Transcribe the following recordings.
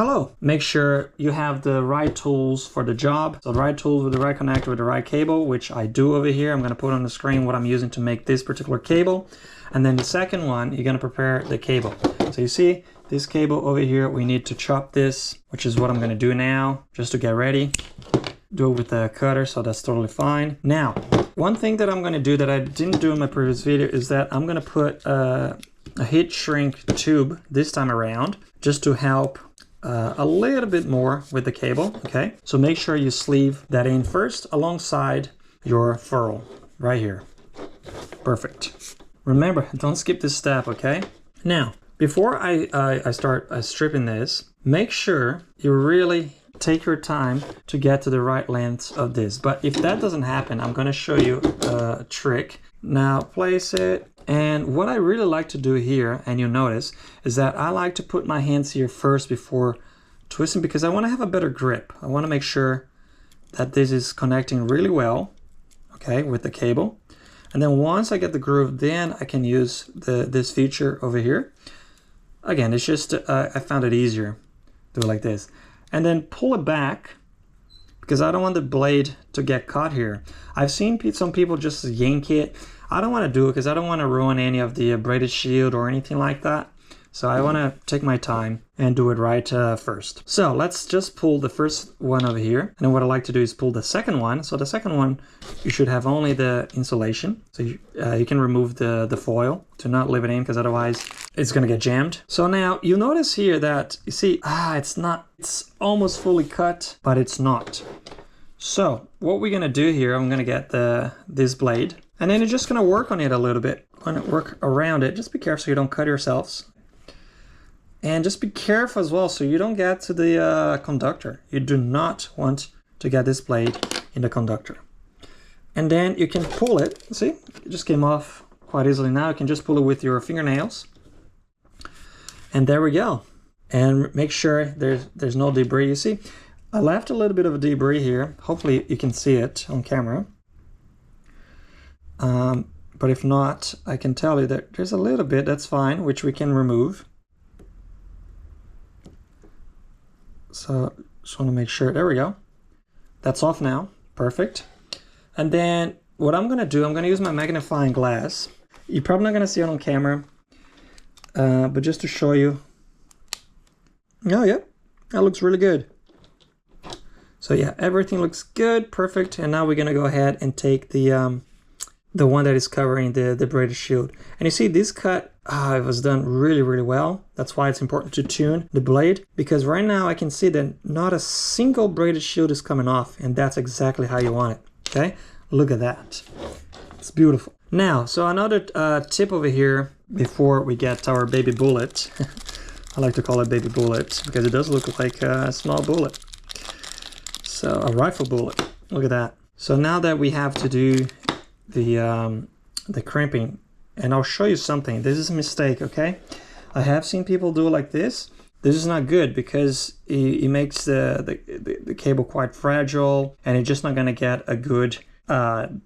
Hello. Make sure you have the right tools for the job. So the right tools with the right connector with the right cable, which I do over here. I'm going to put on the screen what I'm using to make this particular cable. And then the second one, you're going to prepare the cable. So you see this cable over here, we need to chop this, which is what I'm going to do now, just to get ready. Do it with the cutter, so that's totally fine. Now, one thing that I'm going to do that I didn't do in my previous video is that I'm going to put a heat shrink tube this time around, just to help a little bit more with the cable. Okay, so make sure you sleeve that in first alongside your ferrule right here. Perfect. Remember, don't skip this step. Okay, now before I start stripping this, make sure you really take your time to get to the right length of this. But if that doesn't happen, I'm going to show you a trick. Now place it. And what I really like to do here, and you'll notice, is that I like to put my hands here first before twisting, because I want to have a better grip. I want to make sure that this is connecting really well, okay, with the cable. And then once I get the groove, then I can use this feature over here. Again, it's just, I found it easier to do it like this. And then pull it back, because I don't want the blade to get caught here. I've seen some people just yank it. I don't want to do it because I don't want to ruin any of the braided shield or anything like that. So I want to take my time and do it right first. So let's just pull the first one over here. And then what I like to do is pull the second one. So the second one, you should have only the insulation. So you can remove the foil to not leave it in, because otherwise it's going to get jammed. So now you notice here that, you see, it's almost fully cut, but it's not. So what we're going to do here, I'm going to get this blade. And then you're just going to work on it a little bit. Work around it. Just be careful so you don't cut yourselves. And just be careful as well so you don't get to the conductor. You do not want to get this blade in the conductor. And then you can pull it. See, it just came off quite easily now. You can just pull it with your fingernails. And there we go. And make sure there's no debris. You see, I left a little bit of a debris here. Hopefully you can see it on camera. But if not, I can tell you that there's a little bit, that's fine, which we can remove. So just want to make sure, there we go. That's off now, perfect. And then what I'm going to do, I'm going to use my magnifying glass. You're probably not going to see it on camera, but just to show you. Oh yeah, that looks really good. So yeah, everything looks good, perfect. And now we're going to go ahead and take the one that is covering the braided shield. And you see this cut, it was done really, really well. That's why it's important to tune the blade, because right now I can see that not a single braided shield is coming off, and that's exactly how you want it. Okay, look at that. It's beautiful. Now, so another tip over here before we get our baby bullet. I like to call it baby bullet because it does look like a small bullet. So a rifle bullet. Look at that. So now that we have to do the crimping, and I'll show you something. This is a mistake, okay? I have seen people do it like this. This is not good because it makes the cable quite fragile, and it's just not going to get a good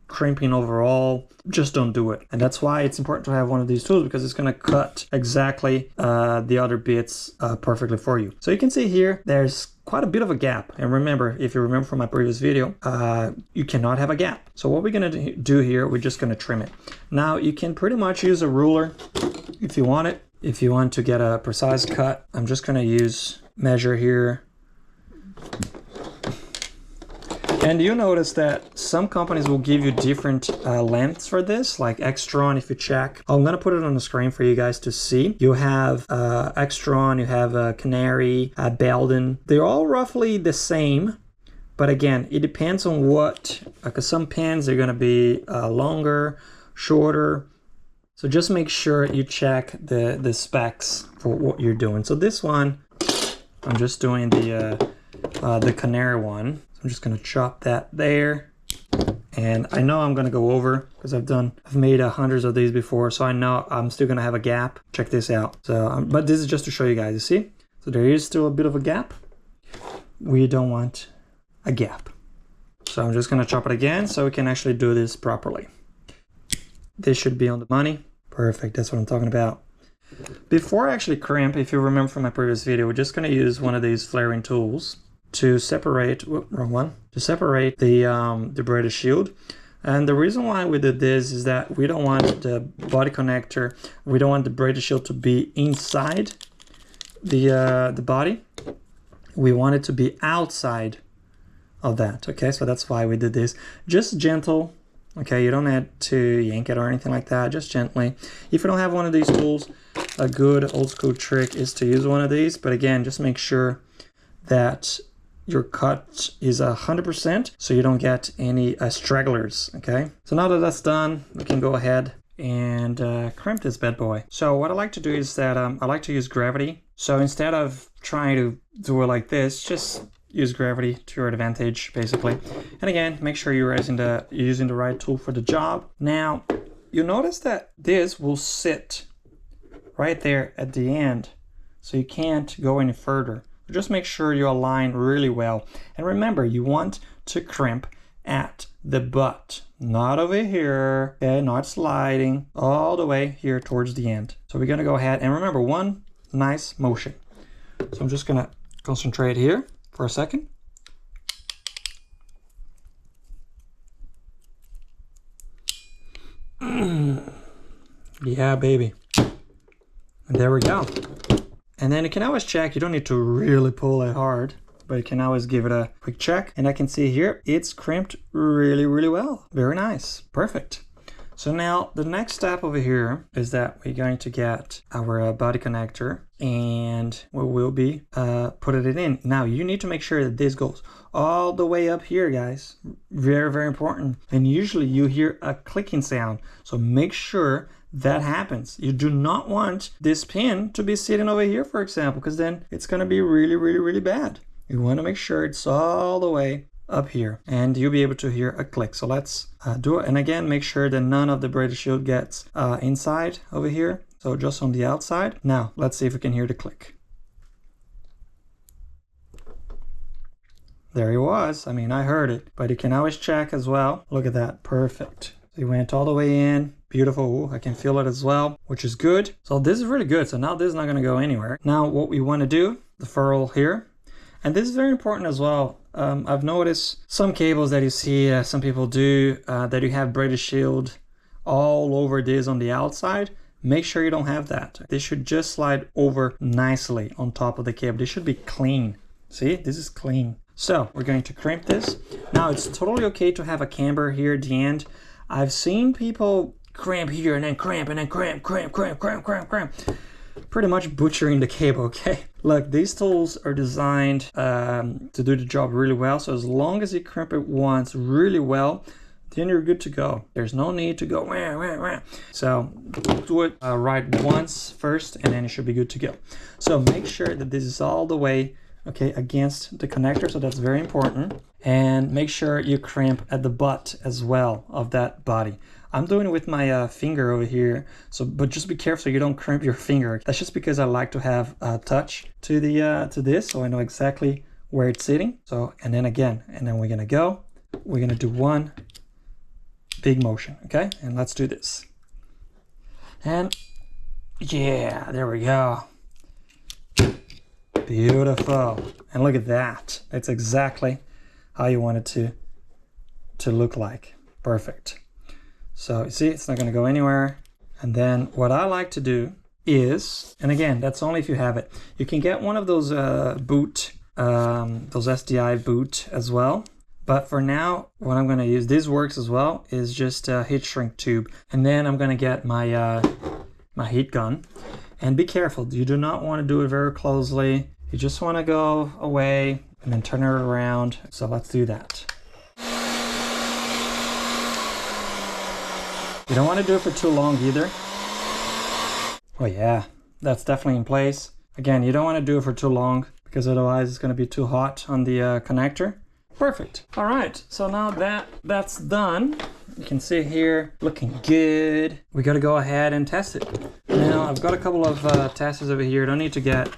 crimping overall. Just don't do it. And that's why it's important to have one of these tools, because it's going to cut exactly the other bits perfectly for you. So you can see here there's quite a bit of a gap, and remember, if you remember from my previous video, you cannot have a gap. So what we're going to do here, we're just going to trim it. Now you can pretty much use a ruler if you want it. If you want to get a precise cut, I'm just going to measure here. And you notice that some companies will give you different lengths for this, like Extron, if you check. I'm going to put it on the screen for you guys to see. You have Extron, you have Canary, Belden. They're all roughly the same, but again, it depends on what, because some pens are going to be longer, shorter. So just make sure you check the specs for what you're doing. So this one, I'm just doing the Canary one. I'm just going to chop that there, and I know I'm going to go over because I've made hundreds of these before, so I know I'm still going to have a gap. Check this out. So but this is just to show you guys, you see, so there is still a bit of a gap. We don't want a gap, so I'm just going to chop it again so we can actually do this properly. This should be on the money. Perfect, that's what I'm talking about. Before I actually crimp, if you remember from my previous video, we're just going to use one of these flaring tools to separate, wrong one, to separate the braided shield. And the reason why we did this is that we don't want the body connector, we don't want the braided shield to be inside the body. We want it to be outside of that. Okay, so that's why we did this. Just gentle. Okay, you don't have to yank it or anything like that, just gently. If you don't have one of these tools, a good old school trick is to use one of these. But again, just make sure that your cut is 100% so you don't get any stragglers. Okay, so now that that's done, we can go ahead and crimp this bad boy. So what I like to do is that I like to use gravity. So instead of trying to do it like this, just use gravity to your advantage, basically. And again, make sure you're using the right tool for the job. Now, you'll notice that this will sit right there at the end, so you can't go any further. Just make sure you align really well. And remember, you want to crimp at the butt, not over here, okay, not sliding all the way here towards the end. So we're gonna go ahead and remember one nice motion. So I'm just gonna concentrate here for a second. Yeah, baby. And there we go. And then you can always check, you don't need to really pull it hard, but you can always give it a quick check. And I can see here, it's crimped really, really well. Very nice, perfect. So now the next step over here is that we're going to get our body connector and we will be putting it in. Now you need to make sure that this goes all the way up here, guys. Very, very important. And usually you hear a clicking sound. So make sure that happens. You do not want this pin to be sitting over here, for example, because then it's going to be really, really, really bad. You want to make sure it's all the way up here and you'll be able to hear a click. So let's do it. And again, make sure that none of the braided shield gets inside over here. So just on the outside. Now let's see if we can hear the click. There it was. I mean, I heard it, but you can always check as well. Look at that. Perfect. So you went all the way in. Beautiful. Ooh, I can feel it as well, which is good. So this is really good. So now this is not going to go anywhere. Now what we want to do, the ferrule here, and this is very important as well. I've noticed some cables that you see, some people do, that you have braided shield all over this on the outside. Make sure you don't have that. This should just slide over nicely on top of the cable. This should be clean. See, this is clean. So we're going to crimp this. Now it's totally okay to have a camber here at the end. I've seen people crimp here and then crimp and then crimp. Pretty much butchering the cable, okay? Look, these tools are designed to do the job really well. So as long as you crimp it once really well, then you're good to go. There's no need to go wah, wah, wah. So do it right once first and then it should be good to go. So make sure that this is all the way okay against the connector, so that's very important. And make sure you crimp at the butt as well of that body. I'm doing it with my finger over here, so but just be careful so you don't crimp your finger. That's just because I like to have a touch to the to this, so I know exactly where it's sitting. So and then again, and then we're gonna do one big motion, okay? And let's do this. And yeah, there we go. Beautiful. And look at that. It's exactly how you want it to look like. Perfect. So you see, it's not going to go anywhere. And then what I like to do is, and again, that's only if you have it. You can get one of those those SDI boot as well. But for now, what I'm going to use, this works as well, is just a heat shrink tube. And then I'm going to get my my heat gun. And be careful, you do not want to do it very closely. You just want to go away and then turn it around. So let's do that. You don't want to do it for too long either. Oh yeah, that's definitely in place. Again, you don't want to do it for too long because otherwise it's going to be too hot on the connector. Perfect. All right, so now that's done. You can see here, looking good. We got to go ahead and test it. Now, I've got a couple of testers over here. Don't need to get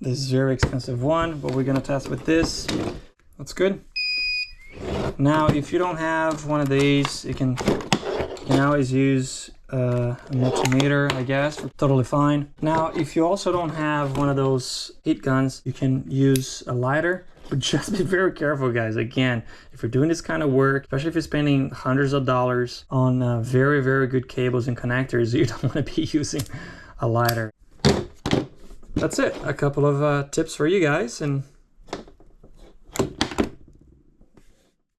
this very expensive one, but we're going to test with this. That's good. Now, if you don't have one of these, you can always use a multimeter, I guess, totally fine. Now, if you also don't have one of those heat guns, you can use a lighter. But just be very careful, guys. Again, if you're doing this kind of work, especially if you're spending hundreds of dollars on very, very good cables and connectors, you don't want to be using a lighter. That's it. A couple of tips for you guys, and